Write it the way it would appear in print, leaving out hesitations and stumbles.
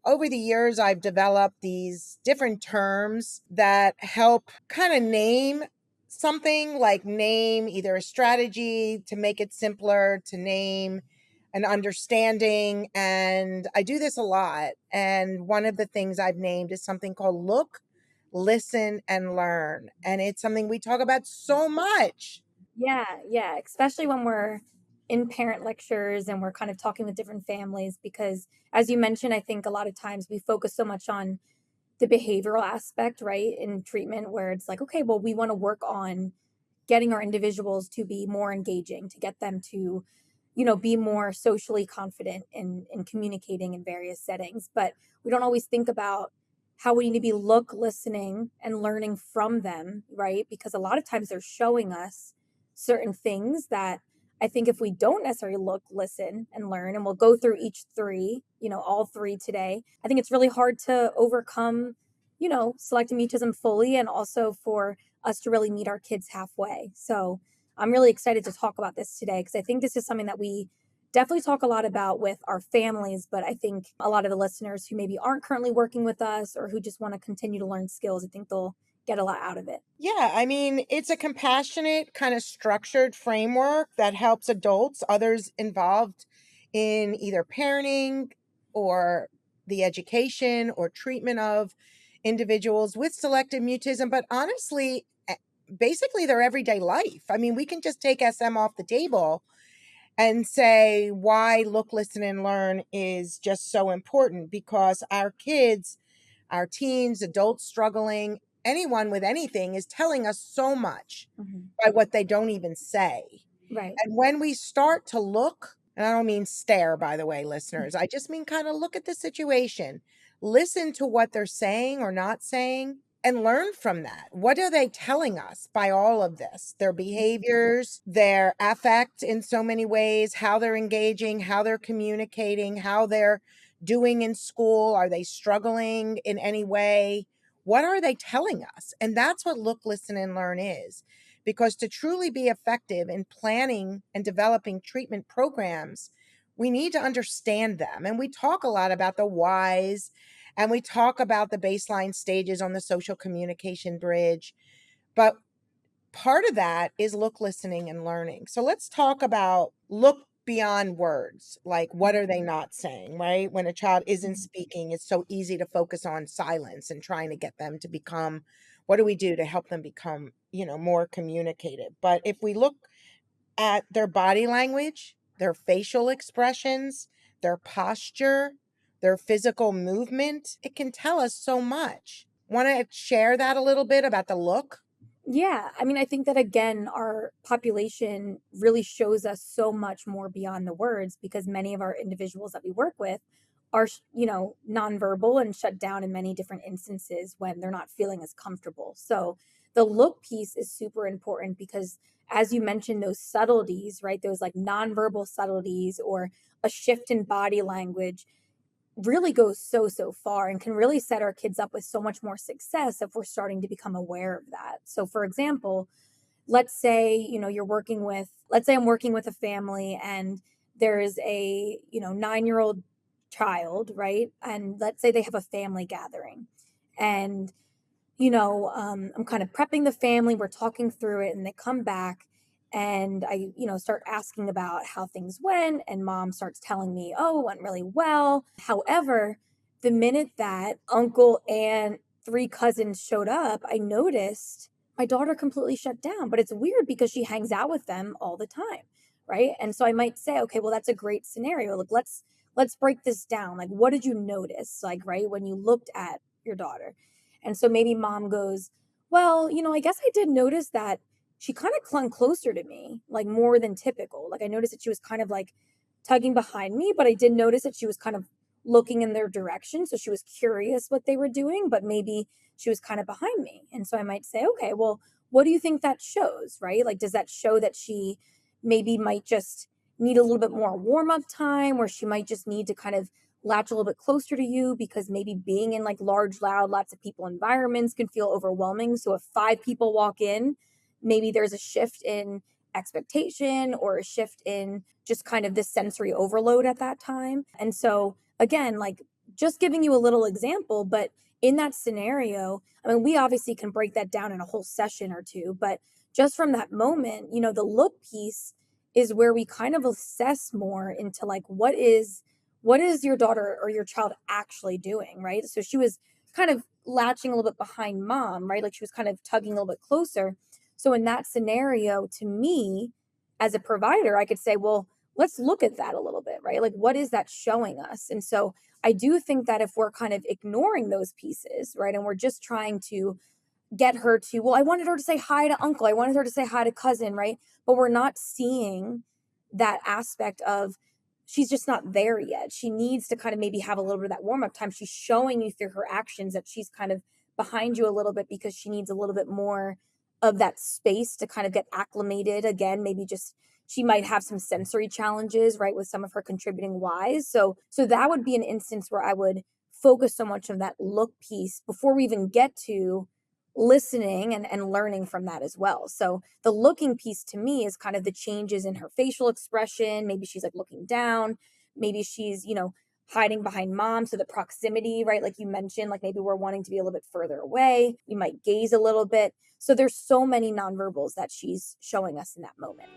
over the years, I've developed these different terms that help kind of name something, like name either a strategy to make it simpler, to name an understanding. And I do this a lot. And one of the things I've named is something called look, listen, and learn. And it's something we talk about so much. Yeah, yeah, especially when we're in parent lectures and we're kind of talking with different families because as you mentioned, I think a lot of times we focus so much on the behavioral aspect, right, in treatment where it's like, okay, well, we want to work on getting our individuals to be more engaging, to get them to, be more socially confident in communicating in various settings. But we don't always think about how we need to be listening and learning from them, right? Because a lot of times they're showing us certain things that I think if we don't necessarily look, listen, and learn, and we'll go through each three, all three today, I think it's really hard to overcome, selective mutism fully and also for us to really meet our kids halfway. So I'm really excited to talk about this today because I think this is something that we definitely talk a lot about with our families, but I think a lot of the listeners who maybe aren't currently working with us or who just want to continue to learn skills, I think they'll get a lot out of it. Yeah, I mean, it's a compassionate, kind of structured framework that helps adults, others involved in either parenting or the education or treatment of individuals with selective mutism, but honestly, basically their everyday life. I mean, we can just take SM off the table and say why look, listen, and learn is just so important because our kids, our teens, adults struggling, anyone with anything is telling us so much Mhm. by what they don't even say. Right. And when we start to look, and I don't mean stare, by the way, listeners, I just mean kind of look at the situation, listen to what they're saying or not saying, and learn from that. What are they telling us by all of this? Their behaviors, their affect in so many ways, how they're engaging, how they're communicating, how they're doing in school. Are they struggling in any way? What are they telling us? And that's what look, listen, and learn is. Because to truly be effective in planning and developing treatment programs, we need to understand them. And we talk a lot about the whys and we talk about the baseline stages on the social communication bridge. But part of that is look, listening, and learning. So let's talk about look beyond words. Like, what are they not saying, right? When a child isn't Mhm. speaking, it's so easy to focus on silence and trying to get them to become, what do we do to help them become, more communicative? But if we look at their body language, their facial expressions, their posture, their physical movement, it can tell us so much. Want to share that a little bit about the look? Yeah, I mean, I think that again, our population really shows us so much more beyond the words because many of our individuals that we work with are, nonverbal and shut down in many different instances when they're not feeling as comfortable. So the look piece is super important because, as you mentioned, those subtleties, right? Those like nonverbal subtleties or a shift in body language really goes so far and can really set our kids up with so much more success if we're starting to become aware of that. So for example, let's say, let's say I'm working with a family and there's a, 9-year-old child, right? And let's say they have a family gathering. And I'm kind of prepping the family, we're talking through it, and they come back and I, start asking about how things went. And mom starts telling me, oh, it went really well. However, the minute that uncle and three cousins showed up, I noticed my daughter completely shut down. But it's weird because she hangs out with them all the time. Right. And so I might say, okay, well, that's a great scenario. Like, let's break this down. Like, what did you notice? Like, right, when you looked at your daughter? And so maybe mom goes, well, I guess I did notice that she kind of clung closer to me, like more than typical. Like I noticed that she was kind of like tugging behind me, but I did notice that she was kind of looking in their direction. So she was curious what they were doing, but maybe she was kind of behind me. And so I might say, okay, well, what do you think that shows, right? Like, does that show that she maybe might just need a little bit more warm up time, or she might just need to kind of latch a little bit closer to you because maybe being in like large, loud, lots of people environments can feel overwhelming. So if five people walk in, maybe there's a shift in expectation or a shift in just kind of this sensory overload at that time. And so again, like just giving you a little example, but in that scenario, I mean, we obviously can break that down in a whole session or two, but just from that moment, the look piece is where we kind of assess more into like what is your daughter or your child actually doing, right? So she was kind of latching a little bit behind mom, right? Like she was kind of tugging a little bit closer. So in that scenario, to me, as a provider, I could say, well, let's look at that a little bit, right? Like what is that showing us? And so I do think that if we're kind of ignoring those pieces, right, and we're just trying to get her to, well, I wanted her to say hi to uncle, I wanted her to say hi to cousin, right? But we're not seeing that aspect of she's just not there yet. She needs to kind of maybe have a little bit of that warm up time. She's showing you through her actions that she's kind of behind you a little bit because she needs a little bit more of that space to kind of get acclimated again. Maybe just she might have some sensory challenges, right, with some of her contributing whys. So that would be an instance where I would focus so much on that look piece before we even get to listening and learning from that as well. So the looking piece to me is kind of the changes in her facial expression. Maybe she's like looking down, maybe she's, hiding behind mom. So the proximity, right? Like you mentioned, like maybe we're wanting to be a little bit further away. You might gaze a little bit. So there's so many nonverbals that she's showing us in that moment.